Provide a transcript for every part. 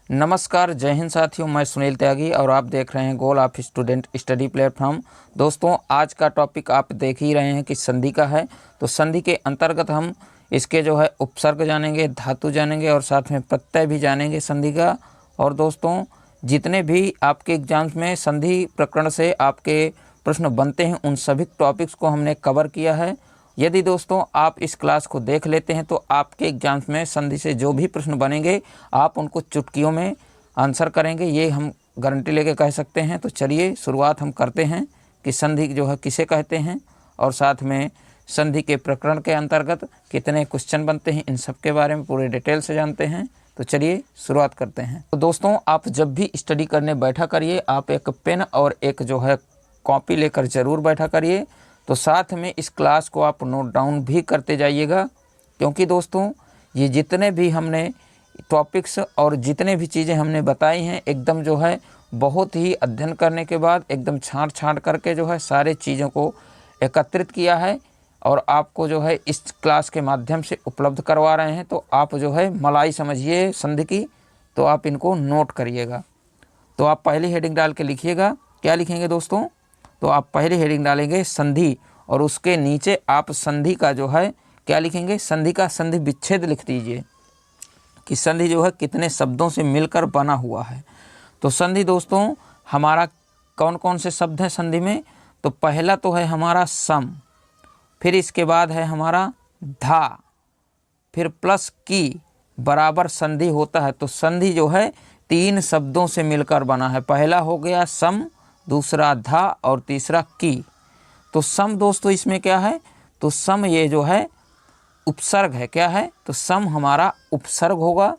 नमस्कार, जय हिंद साथियों। मैं सुनील त्यागी और आप देख रहे हैं goal of student study platform. दोस्तों, आज का टॉपिक आप देख ही रहे हैं कि संधि का है। तो संधि के अंतर्गत हम इसके उपसर्ग जानेंगे, धातु जानेंगे और साथ में प्रत्यय भी जानेंगे संधि का। और दोस्तों, जितने भी आपके एग्जाम्स में संधि प्रकरण से आपके प्रश्न बनते हैं उन सभी टॉपिक्स को हमने कवर किया है। यदि दोस्तों आप इस क्लास को देख लेते हैं तो आपके एग्जाम्स में संधि से जो भी प्रश्न बनेंगे आप उनको चुटकियों में आंसर करेंगे, ये हम गारंटी लेके कह सकते हैं। तो चलिए शुरुआत हम करते हैं कि संधि किसे कहते हैं और साथ में संधि के प्रकरण के अंतर्गत कितने क्वेश्चन बनते हैं, इन सब के बारे में पूरे डिटेल से जानते हैं। तो चलिए शुरुआत करते हैं। तो दोस्तों, आप जब भी स्टडी करने बैठा करिए, आप एक पेन और एक कॉपी लेकर ज़रूर बैठा करिए। तो साथ में इस क्लास को आप नोट डाउन भी करते जाइएगा, क्योंकि दोस्तों ये जितने भी हमने टॉपिक्स और जितने भी चीज़ें हमने बताई हैं एकदम बहुत ही अध्ययन करने के बाद एकदम छांट करके सारे चीज़ों को एकत्रित किया है और आपको इस क्लास के माध्यम से उपलब्ध करवा रहे हैं। तो आप मलाई समझिए संधि की, तो आप इनको नोट करिएगा। तो आप पहली हेडिंग डाल के लिखिएगा। क्या लिखेंगे दोस्तों? तो आप पहले हेडिंग डालेंगे संधि और उसके नीचे आप संधि का क्या लिखेंगे? संधि का संधि विच्छेद लिख दीजिए कि संधि कितने शब्दों से मिलकर बना हुआ है। तो संधि दोस्तों हमारा कौन कौन से शब्द हैं संधि में? तो पहला तो है हमारा सम, फिर इसके बाद है हमारा धा, फिर प्लस की बराबर संधि होता है। तो संधि 3 शब्दों से मिलकर बना है। पहला हो गया सम, दूसरा धा और तीसरा की। तो सम दोस्तों इसमें क्या है? तो सम ये उपसर्ग है। क्या है? तो सम हमारा उपसर्ग होगा।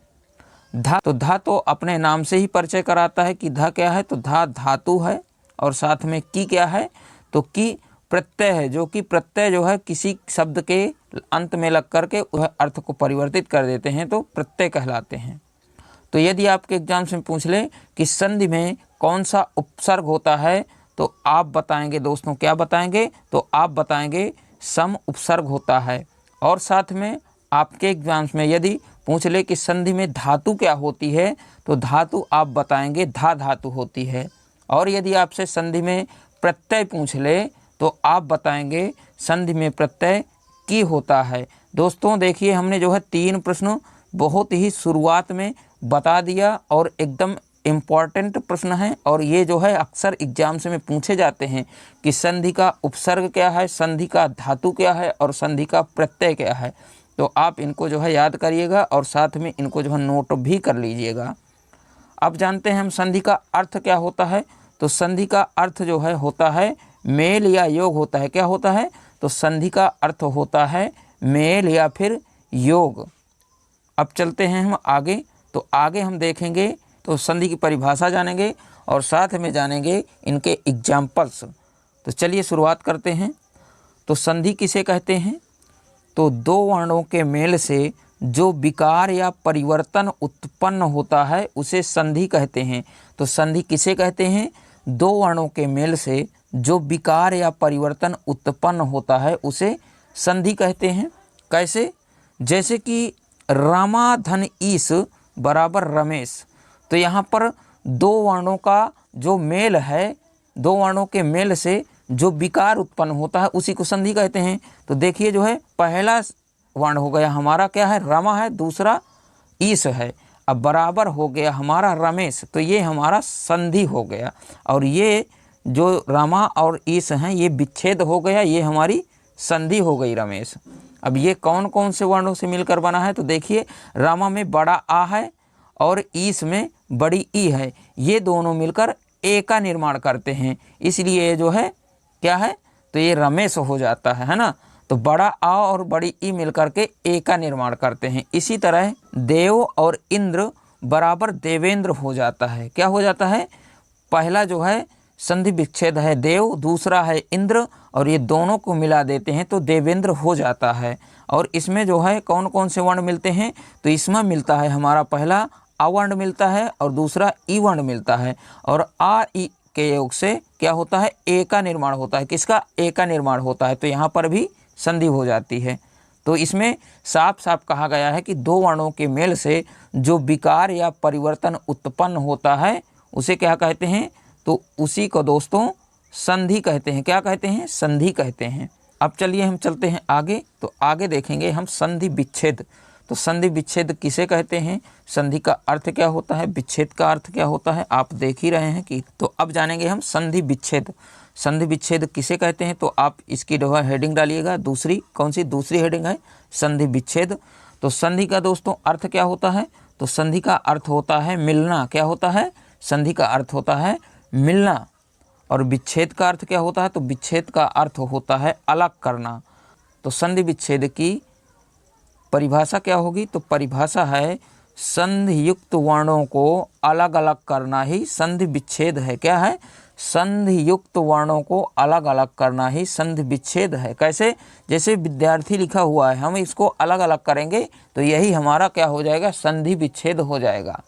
धा तो अपने नाम से ही परिचय कराता है कि धा क्या है? तो धा धातु है। और साथ में की क्या है? तो की प्रत्यय है, जो कि प्रत्यय किसी शब्द के अंत में लग करके अर्थ को परिवर्तित कर देते हैं, तो प्रत्यय कहलाते हैं। तो यदि आपके एग्जाम में पूछ ले कि संधि में कौन सा उपसर्ग होता है, तो आप बताएंगे दोस्तों, क्या बताएंगे? तो आप बताएंगे सम उपसर्ग होता है। और साथ में आपके एग्जाम्स में यदि पूछ ले कि संधि में धातु क्या होती है, तो धातु आप बताएंगे धा धातु होती है। और यदि आपसे संधि में प्रत्यय पूछ ले तो आप बताएंगे संधि में प्रत्यय की होता है। दोस्तों देखिए, हमने 3 प्रश्न बहुत ही शुरुआत में बता दिया और एकदम इम्पॉर्टेंट प्रश्न है। और ये अक्सर एग्जाम्स में पूछे जाते हैं कि संधि का उपसर्ग क्या है, संधि का धातु क्या है और संधि का प्रत्यय क्या है। तो आप इनको याद करिएगा और साथ में इनको नोट भी कर लीजिएगा। अब जानते हैं हम संधि का अर्थ क्या होता है। तो संधि का अर्थ होता है मेल या योग होता है। क्या होता है? तो संधि का अर्थ होता है मेल या फिर योग। अब चलते हैं हम आगे। तो आगे हम देखेंगे तो संधि की परिभाषा जानेंगे और साथ में जानेंगे इनके एग्जाम्पल्स। तो चलिए शुरुआत करते हैं। तो संधि किसे कहते हैं? तो 2 वर्णों के मेल से जो विकार या परिवर्तन उत्पन्न होता है उसे संधि कहते हैं। तो संधि किसे कहते हैं? 2 वर्णों के मेल से जो विकार या परिवर्तन उत्पन्न होता है उसे संधि कहते हैं। कैसे? जैसे कि रामा धन ईस बराबर रमेश। तो यहाँ पर 2 वर्णों का जो मेल है, 2 वर्णों के मेल से जो विकार उत्पन्न होता है उसी को संधि कहते हैं। तो देखिए पहला वर्ण हो गया हमारा क्या है? रमा है, दूसरा ईस है। अब बराबर हो गया हमारा रमेश, तो ये हमारा संधि हो गया। और ये जो रमा और ईस हैं ये विच्छेद हो गया, ये हमारी संधि हो गई रमेश। अब ये कौन कौन से वर्णों से मिलकर बना है? तो देखिए, रामा में बड़ा आ है और ईस में बड़ी ई है। ये दोनों मिलकर ए का निर्माण करते हैं, इसलिए ये क्या है? तो ये रमेश हो जाता है ना। तो बड़ा आ और बड़ी ई मिलकर के ए का निर्माण करते हैं। इसी तरह देव और इंद्र बराबर देवेंद्र हो जाता है। क्या हो जाता है? पहला संधि विच्छेद है देव, दूसरा है इंद्र, और ये दोनों को मिला देते हैं तो देवेंद्र हो जाता है। और इसमें कौन कौन से वर्ण मिलते हैं? तो इसमें मिलता है हमारा पहला आ वर्ण मिलता है और दूसरा ई वर्ण मिलता है। और आ ई के योग से क्या होता है? ए का निर्माण होता है। किसका? ए का निर्माण होता है। तो यहाँ पर भी संधि हो जाती है। तो इसमें साफ साफ कहा गया है कि दो वर्णों के मेल से जो विकार या परिवर्तन उत्पन्न होता है उसे क्या कहते हैं, तो उसी को दोस्तों संधि कहते हैं। क्या कहते हैं, संधि कहते हैं। अब चलिए हम चलते हैं आगे, तो आगे देखेंगे हम संधि विच्छेद। तो संधि विच्छेद किसे कहते हैं, संधि का अर्थ क्या होता है, विच्छेद का अर्थ क्या होता है, आप देख ही रहे हैं कि। तो अब जानेंगे हम संधि विच्छेद। संधि विच्छेद किसे कहते हैं, तो आप इसकी जो है हेडिंग डालिएगा, दूसरी कौन सी, दूसरी हेडिंग है संधि विच्छेद। तो संधि का दोस्तों अर्थ क्या होता है, तो संधि का अर्थ होता है मिलना। क्या होता है, संधि का अर्थ होता है मिलना। और विच्छेद का अर्थ क्या होता है, तो विच्छेद का अर्थ होता है अलग करना। तो संधि विच्छेद की परिभाषा क्या होगी, तो परिभाषा है संधि युक्त वर्णों को अलग अलग करना ही संधि विच्छेद है। क्या है, संधि युक्त वर्णों को अलग अलग करना ही संधि विच्छेद है। कैसे, जैसे विद्यार्थी लिखा हुआ है, हम इसको अलग अलग करेंगे तो यही हमारा क्या हो जाएगा, संधि विच्छेद हो जाएगा,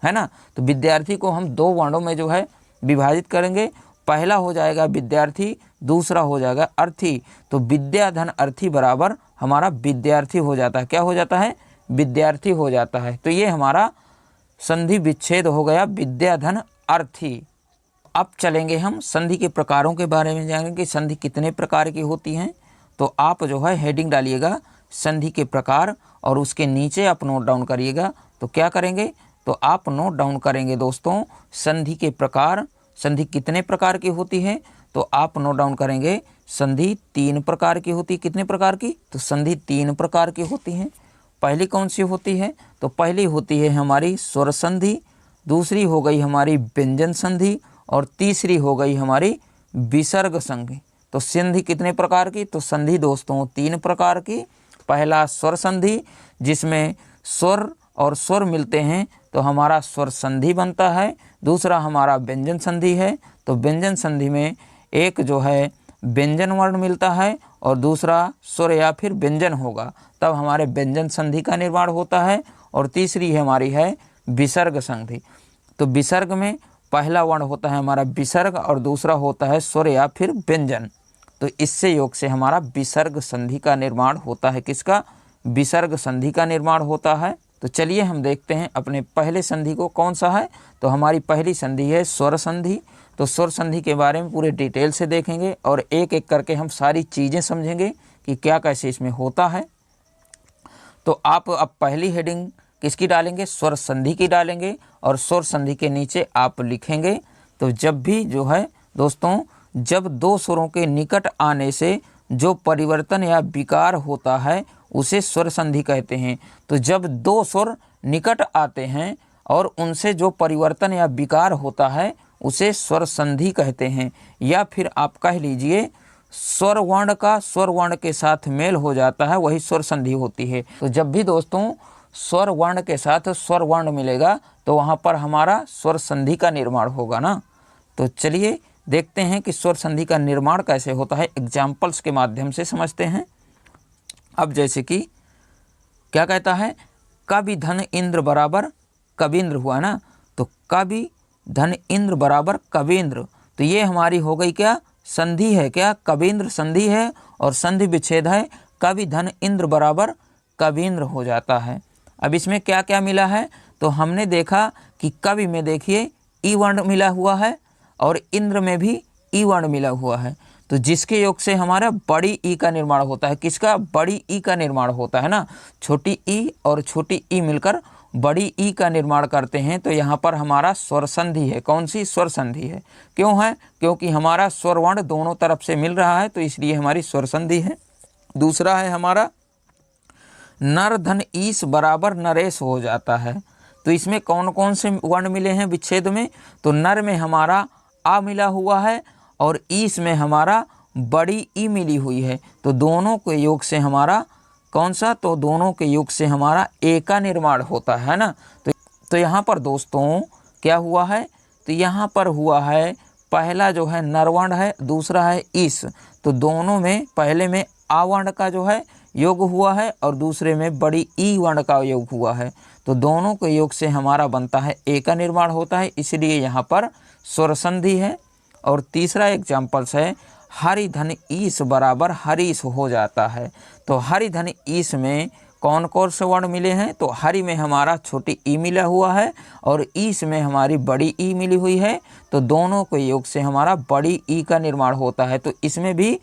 है ना। तो विद्यार्थी को हम दो वर्णों में जो है विभाजित करेंगे, पहला हो जाएगा विद्यार्थी, दूसरा हो जाएगा अर्थी। तो विद्या धन अर्थी बराबर हमारा विद्यार्थी हो जाता है। क्या हो जाता है, विद्यार्थी हो जाता है। तो ये हमारा संधि विच्छेद हो गया विद्या धन अर्थी। अब चलेंगे हम संधि के प्रकारों के बारे में जानेंगे कि संधि कितने प्रकार की होती हैं। तो आप जो है हेडिंग डालिएगा संधि के प्रकार और उसके नीचे आप नोट डाउन करिएगा। तो क्या करेंगे, तो आप नोट डाउन करेंगे दोस्तों संधि के प्रकार। संधि कितने प्रकार की होती है, तो आप नोट डाउन करेंगे संधि 3 प्रकार की होती है। कितने प्रकार की, तो संधि 3 प्रकार की होती हैं। पहली कौन सी होती है, तो पहली होती है हमारी स्वर संधि, दूसरी हो गई हमारी व्यंजन संधि और तीसरी हो गई हमारी विसर्ग संधि। तो संधि कितने प्रकार की, तो संधि दोस्तों 3 प्रकार की। पहला स्वर संधि, जिसमें स्वर और स्वर मिलते हैं तो हमारा स्वर संधि बनता है। दूसरा हमारा व्यंजन संधि है, तो व्यंजन संधि में एक जो है व्यंजन वर्ण मिलता है और दूसरा स्वर या फिर व्यंजन होगा, तब हमारे व्यंजन संधि का निर्माण होता है। और तीसरी हमारी है विसर्ग संधि। तो विसर्ग में पहला वर्ण होता है हमारा विसर्ग और दूसरा होता है स्वर या फिर व्यंजन। तो इससे योग से हमारा विसर्ग संधि का निर्माण होता है। किसका, विसर्ग संधि का निर्माण होता है। तो चलिए हम देखते हैं अपने पहले संधि को, कौन सा है, तो हमारी पहली संधि है स्वर संधि। तो स्वर संधि के बारे में पूरे डिटेल से देखेंगे और एक एक करके हम सारी चीज़ें समझेंगे कि क्या कैसे इसमें होता है। तो आप अब पहली हेडिंग किसकी डालेंगे, स्वर संधि की डालेंगे और स्वर संधि के नीचे आप लिखेंगे। तो जब भी जो है दोस्तों, जब दो स्वरों के निकट आने से जो परिवर्तन या विकार होता है उसे स्वर संधि कहते हैं। तो जब दो स्वर निकट आते हैं और उनसे जो परिवर्तन या विकार होता है उसे स्वर संधि कहते हैं। या फिर आप कह लीजिए स्वर वर्ण का स्वर वर्ण के साथ मेल हो जाता है, वही स्वर संधि होती है। तो जब भी दोस्तों स्वर वर्ण के साथ स्वर वर्ण मिलेगा तो वहाँ पर हमारा स्वर संधि का निर्माण होगा ना। तो चलिए देखते हैं कि स्वर संधि का निर्माण कैसे होता है, एग्जाम्पल्स के माध्यम से समझते हैं। अब जैसे कि क्या कहता है, कवि धन इंद्र बराबर कविंद्र हुआ ना, तो कवि धन इंद्र बराबर कविंद्र। तो ये हमारी हो गई क्या, संधि है। क्या, कविंद्र संधि है और संधि विच्छेद है, कवि धन इंद्र बराबर कविंद्र हो जाता है। अब इसमें क्या क्या मिला है, तो हमने देखा कि कवि में देखिए ई वर्ण मिला हुआ है और इंद्र में भी ई वर्ण मिला हुआ है। तो जिसके योग से हमारा बड़ी ई का निर्माण होता है। किसका, बड़ी ई का निर्माण होता है ना। छोटी ई और छोटी ई मिलकर बड़ी ई का निर्माण करते हैं। तो यहाँ पर हमारा स्वर संधि है। कौन सी, स्वर संधि है। क्यों है, क्योंकि हमारा स्वर वर्ण दोनों तरफ से मिल रहा है, तो इसलिए हमारी स्वर संधि है। दूसरा है हमारा नर धन ईश बराबर नरेश हो जाता है। तो इसमें कौन कौन से वर्ण मिले हैं विच्छेद में, तो नर में हमारा आ मिला हुआ है और ईश में हमारा बड़ी ई मिली हुई है। तो दोनों के योग से हमारा कौन सा, तो दोनों के योग से हमारा ए का निर्माण होता है ना। तो यहाँ पर दोस्तों क्या हुआ है, तो यहाँ पर हुआ है पहला जो है नरवर्ण है, दूसरा है ईश। तो दोनों में पहले में आ वर्ण का जो है योग हुआ है और दूसरे में बड़ी ई वर्ण का योग हुआ है। तो दोनों के योग से हमारा बनता है ए का निर्माण होता है, इसलिए यहाँ पर स्वर संधि है। और तीसरा एग्जाम्पल्स है हरि धन ईस बराबर हरीश हो जाता है। तो हरि धन ईस में कौन कौन से वर्ण मिले हैं? तो हरि में हमारा छोटी ई मिला हुआ है और ईस में हमारी बड़ी ई मिली हुई है। तो दोनों के योग से हमारा बड़ी ई का निर्माण होता है। तो इसमें भी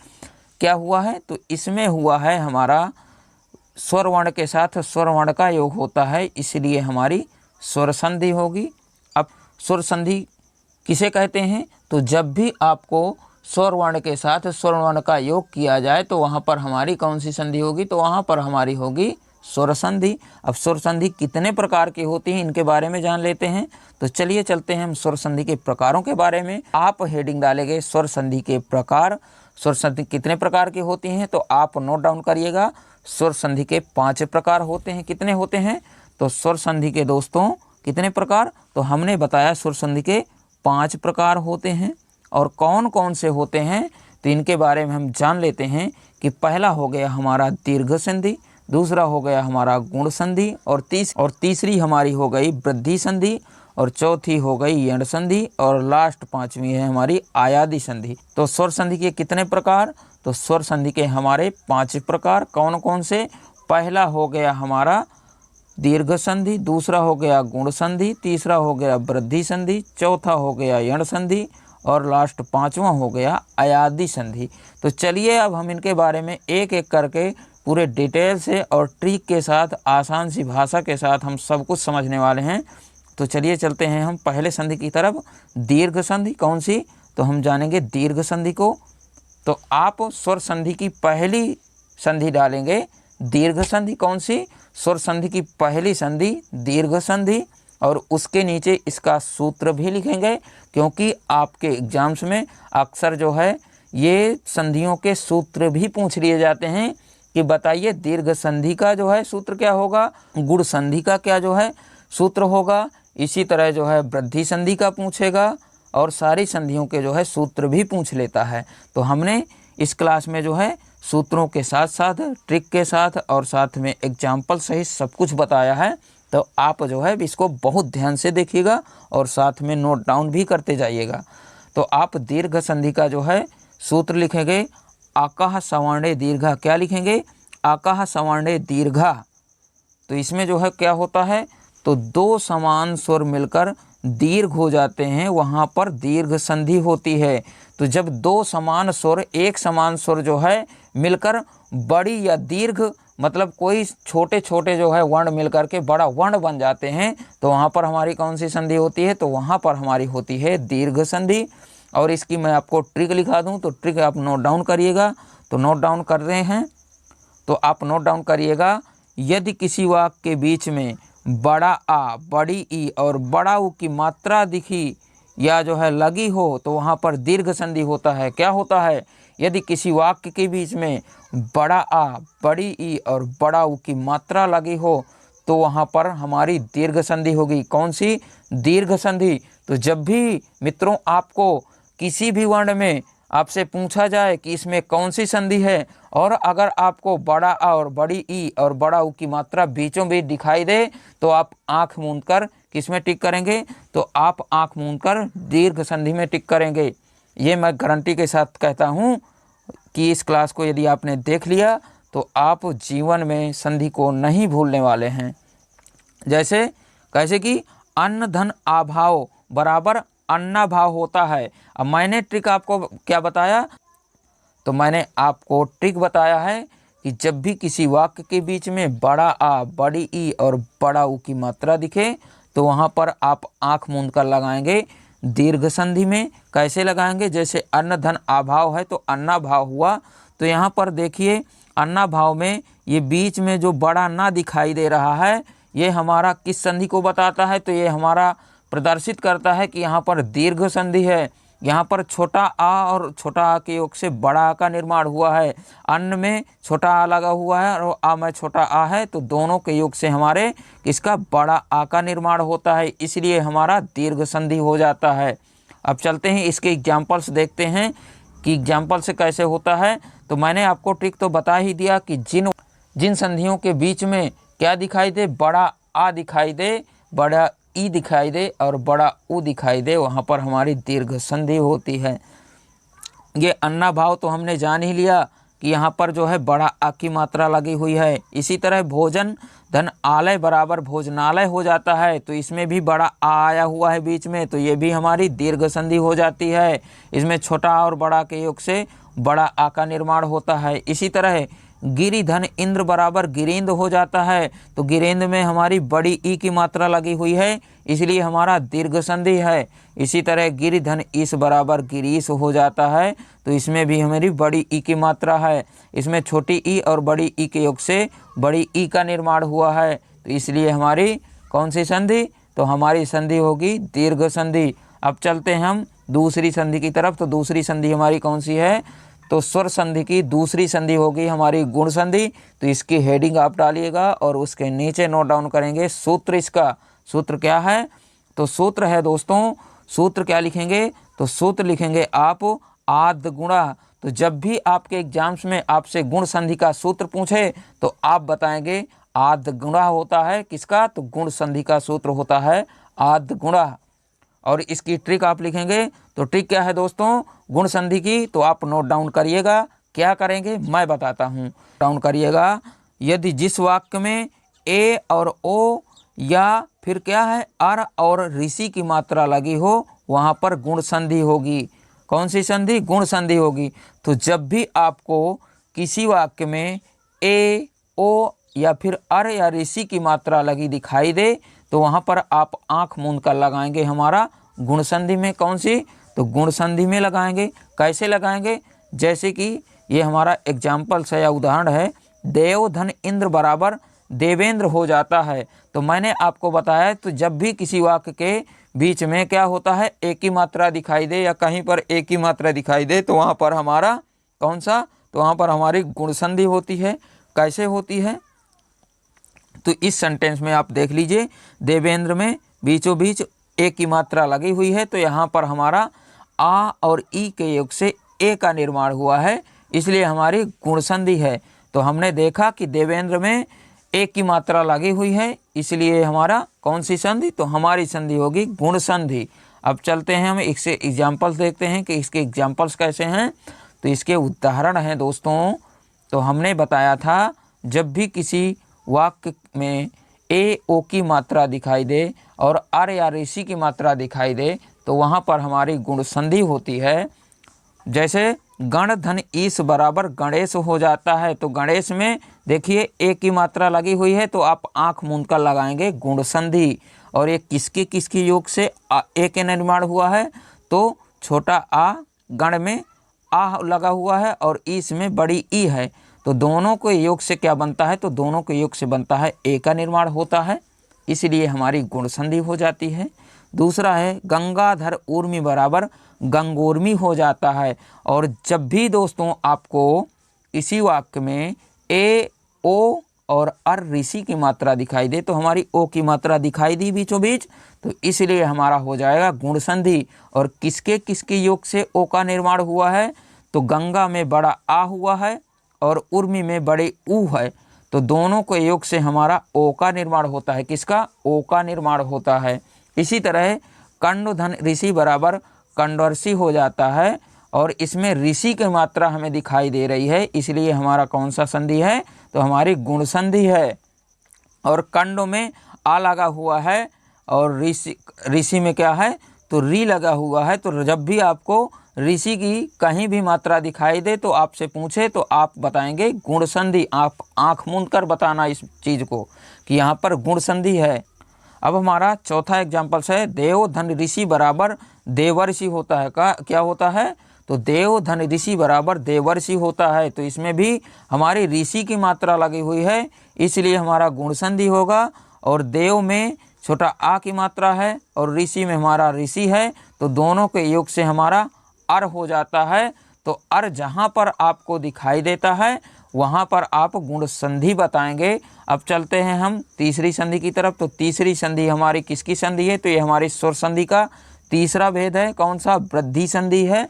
क्या हुआ है? तो इसमें हुआ है हमारा स्वर वर्ण के साथ स्वर वर्ण का योग होता है, इसलिए हमारी स्वर संधि होगी। अब स्वर संधि किसे कहते हैं? तो जब भी आपको स्वर वर्ण के साथ स्वर वर्ण का योग किया जाए तो वहाँ पर हमारी कौन सी संधि होगी? तो वहाँ पर हमारी होगी स्वर संधि। अब स्वर संधि कितने प्रकार की होती हैं इनके बारे में जान लेते हैं। तो चलिए चलते हैं हम स्वर संधि के प्रकारों के बारे में। आप हेडिंग डालेंगे स्वर संधि के प्रकार। स्वर संधि कितने प्रकार की होती हैं? तो आप नोट डाउन करिएगा। स्वर संधि के 5 प्रकार होते हैं। कितने होते हैं? तो स्वर संधि के दोस्तों कितने प्रकार? तो हमने बताया स्वर संधि के 5 प्रकार होते हैं। और कौन कौन से होते हैं तो इनके बारे में हम जान लेते हैं कि पहला हो गया हमारा दीर्घ संधि, दूसरा हो गया हमारा गुण संधि, और तीसरी हमारी हो गई वृद्धि संधि, और चौथी हो गई यण संधि, और लास्ट 5वीं है हमारी आयादी संधि। तो स्वर संधि के कितने प्रकार? तो स्वर संधि के हमारे 5 प्रकार कौन कौन से? पहला हो गया हमारा दीर्घ संधि, दूसरा हो गया गुण संधि, तीसरा हो गया वृद्धि संधि, चौथा हो गया यण संधि, और लास्ट 5वां हो गया अयादी संधि। तो चलिए अब हम इनके बारे में एक एक करके पूरे डिटेल से और ट्रिक के साथ आसान सी भाषा के साथ हम सब कुछ समझने वाले हैं। तो चलिए चलते हैं हम पहले संधि की तरफ। दीर्घ संधि कौन सी? तो हम जानेंगे दीर्घ संधि को। तो आप स्वर संधि की पहली संधि डालेंगे दीर्घ संधि। कौन सी? स्वर संधि की पहली संधि दीर्घ संधि, और उसके नीचे इसका सूत्र भी लिखेंगे, क्योंकि आपके एग्जाम्स में अक्सर जो है ये संधियों के सूत्र भी पूछ लिए जाते हैं कि बताइए दीर्घ संधि का जो है सूत्र क्या होगा, गुण संधि का क्या जो है सूत्र होगा। इसी तरह जो है वृद्धि संधि का पूछेगा, और सारी संधियों के जो है सूत्र भी पूछ लेता है। तो हमने इस क्लास में जो है सूत्रों के साथ साथ ट्रिक के साथ और साथ में एग्जाम्पल सहित सब कुछ बताया है। तो आप जो है इसको बहुत ध्यान से देखिएगा और साथ में नोट डाउन भी करते जाइएगा। तो आप दीर्घ संधि का जो है सूत्र लिखेंगे आकाह सवर्णे दीर्घा। क्या लिखेंगे? आकाह सवर्णे दीर्घा। तो इसमें जो है क्या होता है? तो 2 समान स्वर मिलकर दीर्घ हो जाते हैं, वहाँ पर दीर्घ संधि होती है। तो जब 2 समान स्वर एक समान स्वर जो है मिलकर बड़ी या दीर्घ मतलब कोई छोटे छोटे जो है वर्ण मिलकर के बड़ा वर्ण बन जाते हैं, तो वहाँ पर हमारी कौन सी संधि होती है? तो वहाँ पर हमारी होती है दीर्घ संधि। और इसकी मैं आपको ट्रिक लिखा दूँ तो ट्रिक आप नोट डाउन करिएगा। तो नोट डाउन कर रहे हैं तो आप नोट डाउन करिएगा। यदि किसी वाक्य के बीच में बड़ा आ, बड़ी ई और बड़ा ऊ की मात्रा दिखी या जो है लगी हो तो वहाँ पर दीर्घ संधि होता है। क्या होता है? यदि किसी वाक्य के बीच में बड़ा आ, बड़ी ई और बड़ा ऊ की मात्रा लगी हो तो वहाँ पर हमारी दीर्घ संधि होगी। कौन सी? दीर्घ संधि। तो जब भी मित्रों आपको किसी भी वर्ण में आपसे पूछा जाए कि इसमें कौन सी संधि है, और अगर आपको बड़ा आ और बड़ी ई और बड़ा ऊ की मात्रा बीचों बीच दिखाई दे तो आप आंख मूंद कर किस में टिक करेंगे? तो आप आंख मूंद कर दीर्घ संधि में टिक करेंगे। ये मैं गारंटी के साथ कहता हूँ कि इस क्लास को यदि आपने देख लिया तो आप जीवन में संधि को नहीं भूलने वाले हैं। कैसे कि अन्न धन अभाव बराबर अन्नाभाव होता है। अब मैंने ट्रिक आपको क्या बताया? तो मैंने आपको ट्रिक बताया है कि जब भी किसी वाक्य के बीच में बड़ा आ, बड़ी ई और बड़ा ऊ की मात्रा दिखे तो वहाँ पर आप आँख मूंद कर लगाएंगे दीर्घ संधि में। कैसे लगाएंगे? जैसे अन्न धन अभाव है तो अन्नाभाव हुआ। तो यहाँ पर देखिए अन्नाभाव में ये बीच में जो बड़ा ना दिखाई दे रहा है ये हमारा किस संधि को बताता है? तो ये हमारा प्रदर्शित करता है कि यहाँ पर दीर्घ संधि है। यहाँ पर छोटा आ और छोटा आ के योग से बड़ा आ का निर्माण हुआ है। अन्न में छोटा आ लगा हुआ है और आ में छोटा आ है, तो दोनों के योग से हमारे इसका बड़ा आ का निर्माण होता है, इसलिए हमारा दीर्घ संधि हो जाता है। अब चलते हैं इसके एग्जाम्पल्स देखते हैं कि एग्जाम्पल से कैसे होता है। तो मैंने आपको ट्रिक तो बता ही दिया कि जिन संधियों के बीच में क्या दिखाई दे? बड़ा आ दिखाई दे, बड़ा ई दिखाई दे और बड़ा ऊ दिखाई दे, वहाँ पर हमारी दीर्घ संधि होती है। ये अन्नाभाव तो हमने जान ही लिया कि यहाँ पर जो है बड़ा आ की मात्रा लगी हुई है। इसी तरह भोजन धन आलय बराबर भोजनालय हो जाता है, तो इसमें भी बड़ा आ आया हुआ है बीच में, तो ये भी हमारी दीर्घ संधि हो जाती है। इसमें छोटा और बड़ा के योग से बड़ा आ का निर्माण होता है। इसी तरह गिरि धन इंद्र बराबर गिरिंद हो जाता है, तो गिरिंद में हमारी बड़ी ई की मात्रा लगी हुई है, इसलिए हमारा दीर्घ संधि है। इसी तरह गिरि धन ईस बराबर गिरीश हो जाता है, तो इसमें भी हमारी बड़ी ई की मात्रा है। इसमें छोटी ई और बड़ी ई के योग से बड़ी ई का निर्माण हुआ है, तो इसलिए हमारी कौन सी संधि, तो हमारी संधि होगी दीर्घ संधि। अब चलते हैं हम दूसरी संधि की तरफ। तो दूसरी संधि हमारी कौन सी है, तो स्वर संधि की दूसरी संधि होगी हमारी गुण संधि। तो इसकी हेडिंग आप डालिएगा और उसके नीचे नोट डाउन करेंगे सूत्र। इसका सूत्र क्या है, तो सूत्र है दोस्तों, सूत्र क्या लिखेंगे, तो सूत्र लिखेंगे आप आद गुणा। तो जब भी आपके एग्जाम्स में आपसे गुण संधि का सूत्र पूछे तो आप बताएंगे आद गुणा होता है किसका, तो गुण संधि का सूत्र होता है आद गुणा। और इसकी ट्रिक आप लिखेंगे, तो ट्रिक क्या है दोस्तों गुण संधि की, तो आप नोट डाउन करिएगा। क्या करेंगे मैं बताता हूँ, डाउन करिएगा। यदि जिस वाक्य में ए और ओ या फिर क्या है अर और ऋषि की मात्रा लगी हो, वहाँ पर गुण संधि होगी। कौन सी संधि, गुण संधि होगी। तो जब भी आपको किसी वाक्य में ए ओ या फिर अर या ऋषि की मात्रा लगी दिखाई दे, तो वहाँ पर आप आँख मूंद कर लगाएंगे हमारा गुण संधि में। कौन सी, तो गुण संधि में लगाएंगे। कैसे लगाएंगे, जैसे कि ये हमारा एग्जाम्पल्स है या उदाहरण है, देव धन इंद्र बराबर देवेंद्र हो जाता है। तो मैंने आपको बताया, तो जब भी किसी वाक्य के बीच में क्या होता है एक ही मात्रा दिखाई दे या कहीं पर एक ही मात्रा दिखाई दे, तो वहाँ पर हमारा कौन सा, तो वहाँ पर हमारी गुण संधि होती है। कैसे होती है, तो इस सेंटेंस में आप देख लीजिए, देवेंद्र में बीचों बीच ए की मात्रा लगी हुई है, तो यहाँ पर हमारा आ और ई के योग से ए का निर्माण हुआ है, इसलिए हमारी गुण संधि है। तो हमने देखा कि देवेंद्र में ए की मात्रा लगी हुई है, इसलिए हमारा कौन सी संधि, तो हमारी संधि होगी गुण संधि। अब चलते हैं हम इससे एग्जाम्पल्स देखते हैं कि इसके एग्जाम्पल्स कैसे हैं। तो इसके उदाहरण हैं दोस्तों, तो हमने बताया था जब भी किसी वाक्य में ए ओ की मात्रा दिखाई दे और अर या ऋषि की मात्रा दिखाई दे, तो वहाँ पर हमारी गुण संधि होती है। जैसे गण धन ईस बराबर गणेश हो जाता है, तो गणेश में देखिए ए की मात्रा लगी हुई है, तो आप आँख मूंद कर लगाएंगे गुण संधि। और ये किसके किसके योग से ए के निर्माण हुआ है, तो छोटा आ गण में आ लगा हुआ है और ईस में बड़ी ई है, तो दोनों के योग से क्या बनता है, तो दोनों के योग से बनता है ए का निर्माण होता है, इसलिए हमारी गुण संधि हो जाती है। दूसरा है गंगाधर उर्मी बराबर गंगोर्मी हो जाता है। और जब भी दोस्तों आपको इसी वाक्य में ए ओ और अर ऋषि की मात्रा दिखाई दे, तो हमारी ओ की मात्रा दिखाई दी बीचों बीच, तो इसलिए हमारा हो जाएगा गुण संधि। और किसके किसके योग से ओ का निर्माण हुआ है, तो गंगा में बड़ा आ हुआ है और उर्मी में बड़े ऊ है, तो दोनों के योग से हमारा ओ का निर्माण होता है। किसका, ओ का निर्माण होता है। इसी तरह कंड धन ऋषि बराबर कंडवर्षी हो जाता है, और इसमें ऋषि की मात्रा हमें दिखाई दे रही है, इसलिए हमारा कौन सा संधि है, तो हमारी गुण संधि है। और कंडों में आ लगा हुआ है और ऋषि में क्या है, तो री लगा हुआ है। तो जब भी आपको ऋषि की कहीं भी मात्रा दिखाई दे तो आपसे पूछे, तो आप बताएंगे गुण संधि। आप आँख मूंद कर बताना इस चीज़ को कि यहाँ पर गुण संधि है। अब हमारा चौथा एग्जाम्पल्स है देव धन ऋषि बराबर देवर्षि होता है। क्या होता है, तो देव धन ऋषि बराबर देवर्षि होता है, तो इसमें भी हमारी ऋषि की मात्रा लगी हुई है, इसलिए हमारा गुण संधि होगा। और देव में छोटा आ की मात्रा है और ऋषि में हमारा ऋषि है, तो दोनों के योग से हमारा अर हो जाता है। तो अर जहाँ पर आपको दिखाई देता है वहाँ पर आप गुण संधि बताएंगे। अब चलते हैं हम तीसरी संधि की तरफ। तो तीसरी संधि हमारी किसकी संधि है, तो ये हमारी स्वर संधि का तीसरा भेद है। कौन सा, वृद्धि संधि है।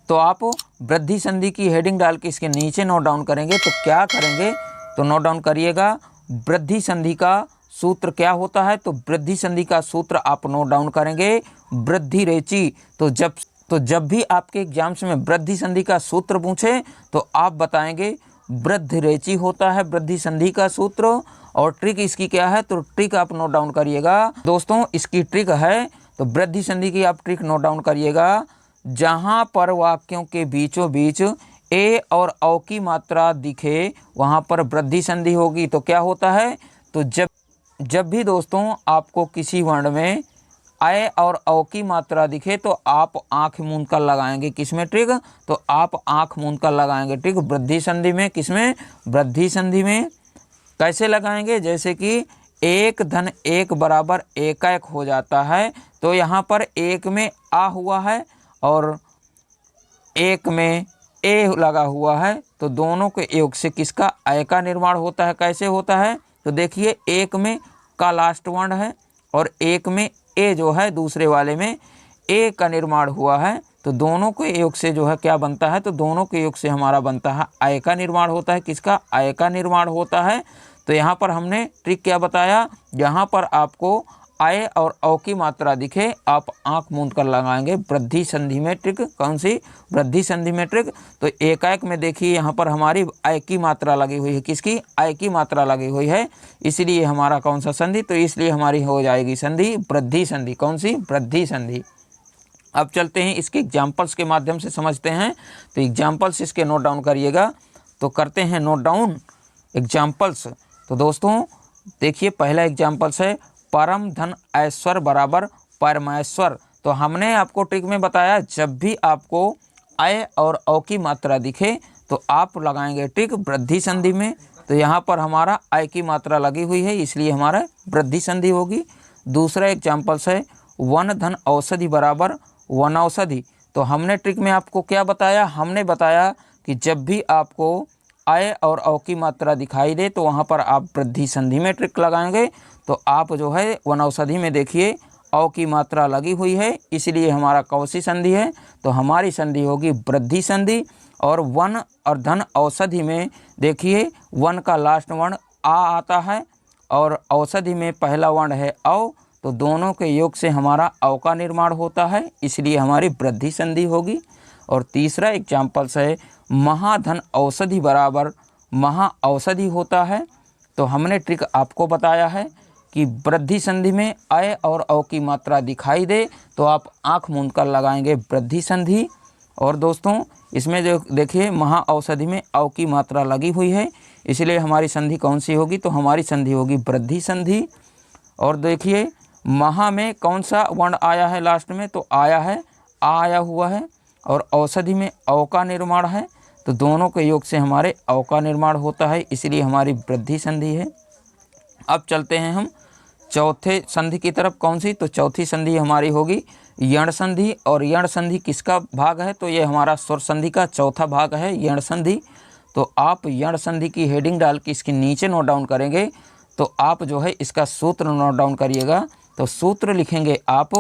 तो आप वृद्धि संधि की हेडिंग डाल के इसके नीचे नोट डाउन करेंगे। तो क्या करेंगे, तो नोट डाउन करिएगा वृद्धि संधि का सूत्र क्या होता है। तो वृद्धि संधि का सूत्र आप नोट डाउन करेंगे वृद्धि रेची। तो जब तो जब भी आपके एग्जाम्स में वृद्धि संधि का सूत्र पूछे तो आप बताएंगे वृद्धिरेचि होता है वृद्धि संधि का सूत्र। और ट्रिक इसकी क्या है, तो ट्रिक आप नोट डाउन करिएगा दोस्तों। इसकी ट्रिक है, तो वृद्धि संधि की आप ट्रिक नोट डाउन करिएगा। जहाँ पर वाक्यों के बीचों बीच ए और औ की मात्रा दिखे वहाँ पर वृद्धि संधि होगी। तो क्या होता है, तो जब भी दोस्तों आपको किसी वर्ण में अय और औ की मात्रा दिखे तो आप आँख मूंद कर लगाएंगे। किसमें ट्रिक, तो आप आँख मूंद कर लगाएंगे ट्रिक वृद्धि संधि में। किसमें, वृद्धि संधि में। कैसे लगाएंगे, जैसे कि 1 धन 1 बराबर एकाएक हो जाता है, तो यहाँ पर 1 में आ हुआ है और 1 में ए लगा हुआ है, तो दोनों के योग से किसका, अय का निर्माण होता है। कैसे होता है, तो देखिए 1 में का लास्ट वर्ण है और 1 में ए जो है दूसरे वाले में ए का निर्माण हुआ है, तो दोनों के योग से जो है क्या बनता है, तो दोनों के योग से हमारा बनता है अय का निर्माण होता है। किसका, अय का निर्माण होता है। तो यहाँ पर हमने ट्रिक क्या बताया, यहाँ पर आपको अय और औ की मात्रा दिखे आप आंख मूंद कर लगाएंगे वृद्धि संधि में ट्रिक। कौन सी, वृद्धि संधि में ट्रिक। तो एकाएक में देखिए यहाँ पर हमारी अय की मात्रा लगी हुई है। किसकी, अय की मात्रा लगी हुई है, इसलिए हमारा कौन सा संधि, तो इसलिए हमारी हो जाएगी संधि वृद्धि संधि। कौन सी, वृद्धि संधि। अब चलते हैं इसके एग्जाम्पल्स के माध्यम से समझते हैं। तो एग्जाम्पल्स इसके नोट डाउन करिएगा। तो करते हैं नोट डाउन एग्जाम्पल्स। तो दोस्तों देखिए पहला एग्जाम्पल्स है परम धन ऐश्वर्य बराबर परमेश्वर। तो हमने आपको ट्रिक में बताया जब भी आपको अय और औ की मात्रा दिखे तो आप लगाएंगे ट्रिक वृद्धि संधि में। तो यहाँ पर हमारा अय की मात्रा लगी हुई है, इसलिए हमारा वृद्धि संधि होगी। दूसरा एग्जाम्पल्स है वन धन औषधि बराबर वनौषधि। तो हमने ट्रिक में आपको क्या बताया, हमने बताया कि जब भी आपको अय और औ की मात्रा दिखाई दे तो वहाँ पर आप वृद्धि संधि में ट्रिक लगाएंगे। तो आप जो है वनौषधि में देखिए औ की मात्रा लगी हुई है, इसलिए हमारा कौन सी संधि है, तो हमारी संधि होगी वृद्धि संधि। और वन और धन औषधि में देखिए वन का लास्ट वर्ण आ आता है और औषधि में पहला वर्ण है औ, तो दोनों के योग से हमारा औ का निर्माण होता है, इसलिए हमारी वृद्धि संधि होगी। और तीसरा एग्जाम्पल्स है महाधन औषधि बराबर महा औषधि होता है। तो हमने ट्रिक आपको बताया है कि वृद्धि संधि में अय और औ की मात्रा दिखाई दे तो आप आँख मूंद कर लगाएंगे वृद्धि संधि। और दोस्तों इसमें जो देखिए महा औषधि में औ की मात्रा लगी हुई है, इसलिए हमारी संधि कौन सी होगी, तो हमारी संधि होगी वृद्धि संधि। और देखिए महा में कौन सा वर्ण आया है लास्ट में, तो आया है आ आया हुआ है और औषधि में औ का निर्माण है, तो दोनों के योग से हमारे औ का निर्माण होता है, इसलिए हमारी वृद्धि संधि है। अब चलते हैं हम चौथे संधि की तरफ। कौन सी, तो चौथी संधि हमारी होगी यण संधि। और यण संधि किसका भाग है, तो ये हमारा स्वर संधि का चौथा भाग है यण संधि। तो आप यण संधि की हेडिंग डाल के इसके नीचे नोट डाउन करेंगे, तो आप जो है इसका सूत्र नोट डाउन करिएगा। तो सूत्र लिखेंगे आप,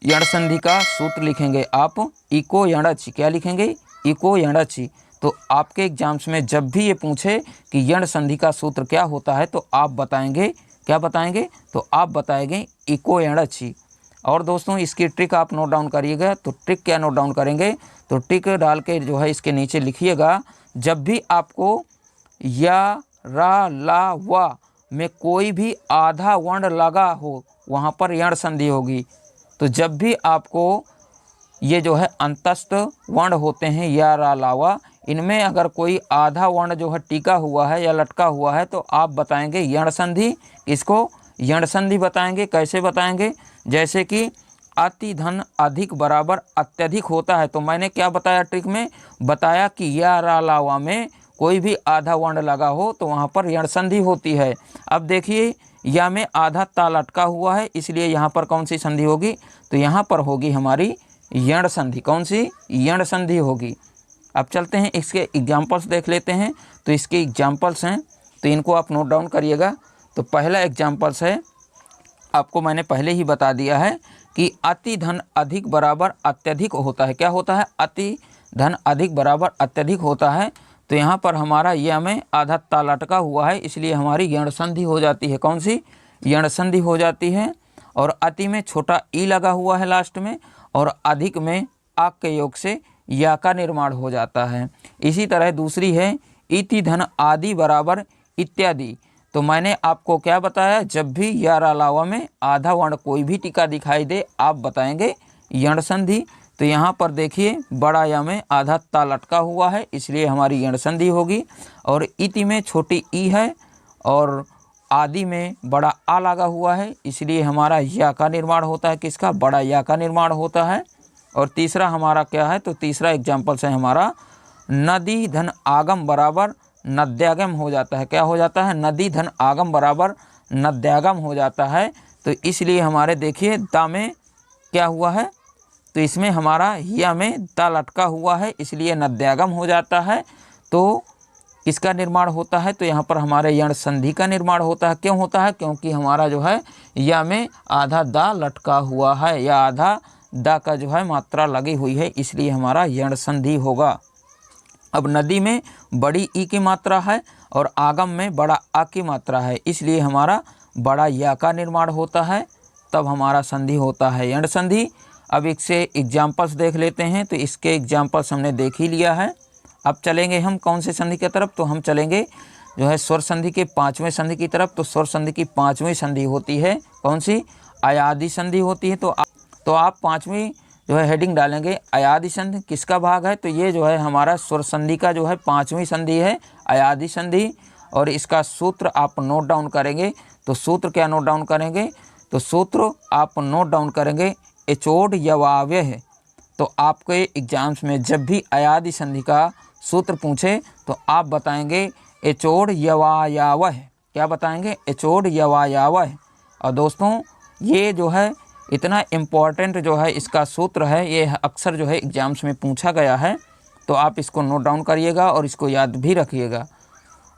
यण संधि का सूत्र लिखेंगे आप इको यणच। क्या लिखेंगे, इको यणच। तो आपके एग्जाम्स में जब भी ये पूछे कि यण संधि का सूत्र क्या होता है, तो आप बताएंगे, क्या बताएंगे, तो आप बताएंगे इको यणच। और दोस्तों इसकी ट्रिक आप नोट डाउन करिएगा। तो ट्रिक क्या नोट डाउन करेंगे, तो ट्रिक डाल के जो है इसके नीचे लिखिएगा, जब भी आपको या रा ला वा में कोई भी आधा वर्ण लगा हो वहाँ पर यण संधि होगी। तो जब भी आपको ये जो है अंतस्थ वर्ण होते हैं या रा लावा, इनमें अगर कोई आधा वर्ण जो है टीका हुआ है या लटका हुआ है तो आप बताएंगे यण संधि। इसको यण संधि बताएंगे। कैसे बताएंगे, जैसे कि अति धन अधिक बराबर अत्यधिक होता है। तो मैंने क्या बताया ट्रिक में, बताया कि या रा लावा में कोई भी आधा वर्ण लगा हो तो वहाँ पर यण संधि होती है। अब देखिए या में आधा ता लटका हुआ है, इसलिए यहाँ पर कौन सी संधि होगी, तो यहाँ पर होगी हमारी यण संधि। कौन सी, यण संधि होगी। अब चलते हैं इसके एग्जाम्पल्स देख लेते हैं। तो इसके एग्जाम्पल्स हैं, तो इनको आप नोट डाउन करिएगा। तो पहला एग्जाम्पल्स है, आपको मैंने पहले ही बता दिया है कि अति धन अधिक बराबर अत्यधिक होता है। क्या होता है, अति धन अधिक बराबर अत्यधिक होता है। तो यहाँ पर हमारा यह में आधा ता लटका हुआ है, इसलिए हमारी यण संधि हो जाती है। कौन सी, यण संधि हो जाती है। और अति में छोटा ई लगा हुआ है लास्ट में, और अधिक में आक के योग से या का निर्माण हो जाता है। इसी तरह दूसरी है इति धन आदि बराबर इत्यादि। तो मैंने आपको क्या बताया, जब भी या अलावा में आधा वर्ण कोई भी टीका दिखाई दे आप बताएंगे यण संधि। तो यहाँ पर देखिए बड़ा या में आधा ता लटका हुआ है इसलिए हमारी यण संधि होगी, और इति में छोटी ई है और आदि में बड़ा आ लगा हुआ है इसलिए हमारा या का निर्माण होता है। किसका? बड़ा या का निर्माण होता है। और तीसरा हमारा क्या है, तो तीसरा एग्जाम्पल्स है हमारा नदी धन आगम बराबर नद्यागम हो जाता है। क्या हो जाता है? नदी धन आगम बराबर नद्यागम हो जाता है। तो इसलिए हमारे देखिए दा में क्या हुआ है, तो इसमें हमारा या में दा लटका हुआ है इसलिए नद्यागम हो जाता है। तो किसका निर्माण होता है? तो यहाँ पर हमारे यण संधि का निर्माण होता है। क्यों होता है? क्योंकि हमारा जो है या में आधा दा लटका हुआ है या आधा दा का जो है मात्रा लगी हुई है इसलिए हमारा यण संधि होगा। अब नदी में बड़ी ई की मात्रा है और आगम में बड़ा आ की मात्रा है इसलिए हमारा बड़ा या का निर्माण होता है, तब हमारा संधि होता है यण संधि। अब इससे एग्जाम्पल्स देख लेते हैं। तो इसके एग्जाम्पल्स हमने देख ही लिया है। अब चलेंगे हम कौन से संधि की तरफ, तो हम चलेंगे जो है स्वर संधि के पाँचवें संधि की तरफ। तो स्वर संधि की पाँचवीं संधि होती है कौन सी? अयादि संधि होती है। तो आप पाँचवीं जो है हेडिंग डालेंगे अयादि संधि किसका भाग है, तो ये जो है हमारा स्वर संधि का जो है पाँचवीं संधि है अयादि संधि। और इसका सूत्र आप नोट डाउन करेंगे। तो सूत्र क्या नोट डाउन करेंगे, तो सूत्र आप नोट डाउन करेंगे एचोड यवाव्यय। तो आपके एग्जाम्स में जब भी अयादि संधि का सूत्र पूछे तो आप बताएंगे एचोड यवायावह। क्या बताएंगे? एचोड यवायावह। और दोस्तों ये जो है इतना इम्पॉर्टेंट जो है इसका सूत्र है, ये अक्सर जो है एग्जाम्स में पूछा गया है। तो आप इसको नोट डाउन करिएगा और इसको याद भी रखिएगा।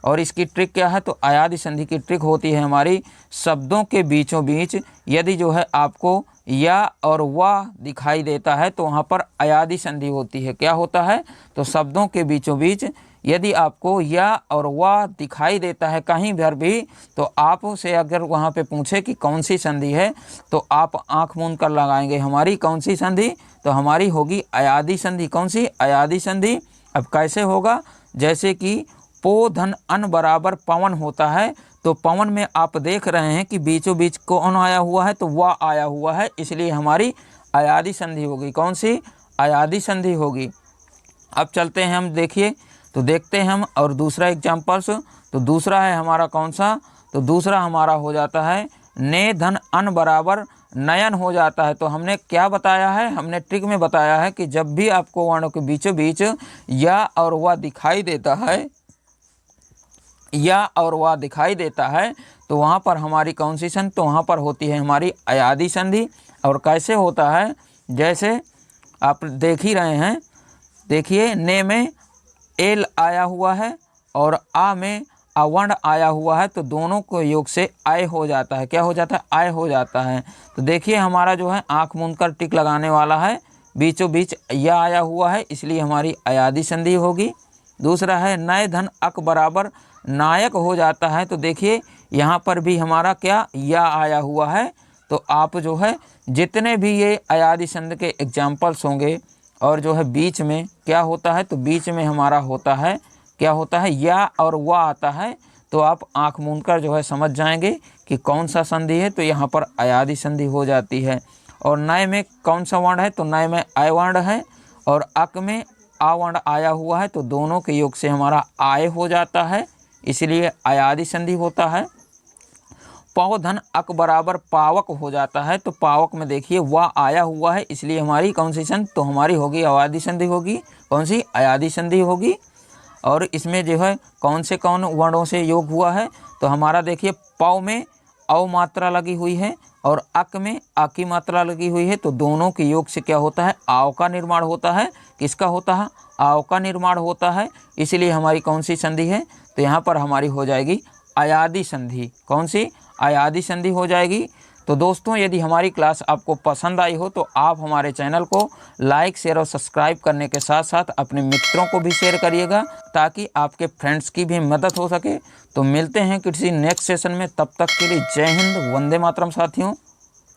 और इसकी ट्रिक क्या है, तो अयादि संधि की ट्रिक होती है हमारी शब्दों के बीचों बीच यदि जो है आपको या और वाह दिखाई देता है तो वहाँ पर अयादि संधि होती है। क्या होता है, तो शब्दों के बीचों बीच यदि आपको या और वाह दिखाई देता है कहीं पर भी, तो आप से अगर वहाँ पे पूछे कि कौन सी संधि है तो आप आँख मूंद कर लगाएंगे हमारी कौन सी संधि, तो हमारी होगी अयादि संधि। कौन सी? अयादि संधि। अब कैसे होगा, जैसे कि पो धन अन बराबर पवन होता है, तो पवन में आप देख रहे हैं कि बीचों बीच कौन आया हुआ है, तो वाह आया हुआ है इसलिए हमारी अयादि संधि होगी। कौन सी? अयादि संधि होगी। अब चलते हैं हम, देखिए तो देखते हैं हम और दूसरा एग्जाम्पल्स। तो दूसरा है हमारा कौन सा, तो दूसरा हमारा हो जाता है ने धन अन बराबर नयन हो जाता है। तो हमने क्या बताया है, हमने ट्रिक में बताया है कि जब भी आपको वर्णों के बीचों बीच या और वह दिखाई देता है, या और वह दिखाई देता है तो वहाँ पर हमारी कौन सी संधि, तो वहाँ पर होती है हमारी अयादि संधि। और कैसे होता है, जैसे आप देख ही रहे हैं, देखिए ने में एल आया हुआ है और आ में अवर्ण आया हुआ है, तो दोनों को योग से आय हो जाता है। क्या हो जाता है? आय हो जाता है। तो देखिए हमारा जो है आँख मूंद कर टिक लगाने वाला है, बीचों बीच या आया हुआ है इसलिए हमारी अयादि संधि होगी। दूसरा है नय धन अक बराबर नायक हो जाता है। तो देखिए यहाँ पर भी हमारा क्या या आया हुआ है। तो आप जो है जितने भी ये अयादि संधि के एग्जाम्पल्स होंगे और जो है बीच में क्या होता है, तो बीच में हमारा होता है क्या होता है, या और वह आता है। तो आप आँख मूंद कर जो है समझ जाएंगे कि कौन सा संधि है, तो यहाँ पर अयादि संधि हो जाती है। और नय में कौन सा वर्ण है, तो नय में आय वर्ण है और अक में आ वर्ण आया हुआ है, तो दोनों के योग से हमारा आय हो जाता है इसलिए अयादि संधि होता है। पौ धन अक बराबर पावक हो जाता है। तो पावक में देखिए वह आया हुआ है इसलिए हमारी कौन सी संधि, तो हमारी होगी अयादि संधि होगी। कौन सी? अयादि संधि होगी। और इसमें जो है कौन से कौन वर्णों से योग हुआ है, तो हमारा देखिए पौ में औ मात्रा लगी हुई है और अक में आ की मात्रा लगी हुई है, तो दोनों के योग से क्या होता है, आव का निर्माण होता है। किसका होता है? आव का निर्माण होता है। इसलिए हमारी कौन सी संधि है, तो यहाँ पर हमारी हो जाएगी अयादि संधि। कौन सी? अयादि संधि हो जाएगी। तो दोस्तों यदि हमारी क्लास आपको पसंद आई हो तो आप हमारे चैनल को लाइक, शेयर और सब्सक्राइब करने के साथ साथ अपने मित्रों को भी शेयर करिएगा ताकि आपके फ्रेंड्स की भी मदद हो सके। तो मिलते हैं किसी नेक्स्ट सेशन में, तब तक के लिए जय हिंद, वंदे मातरम साथियों।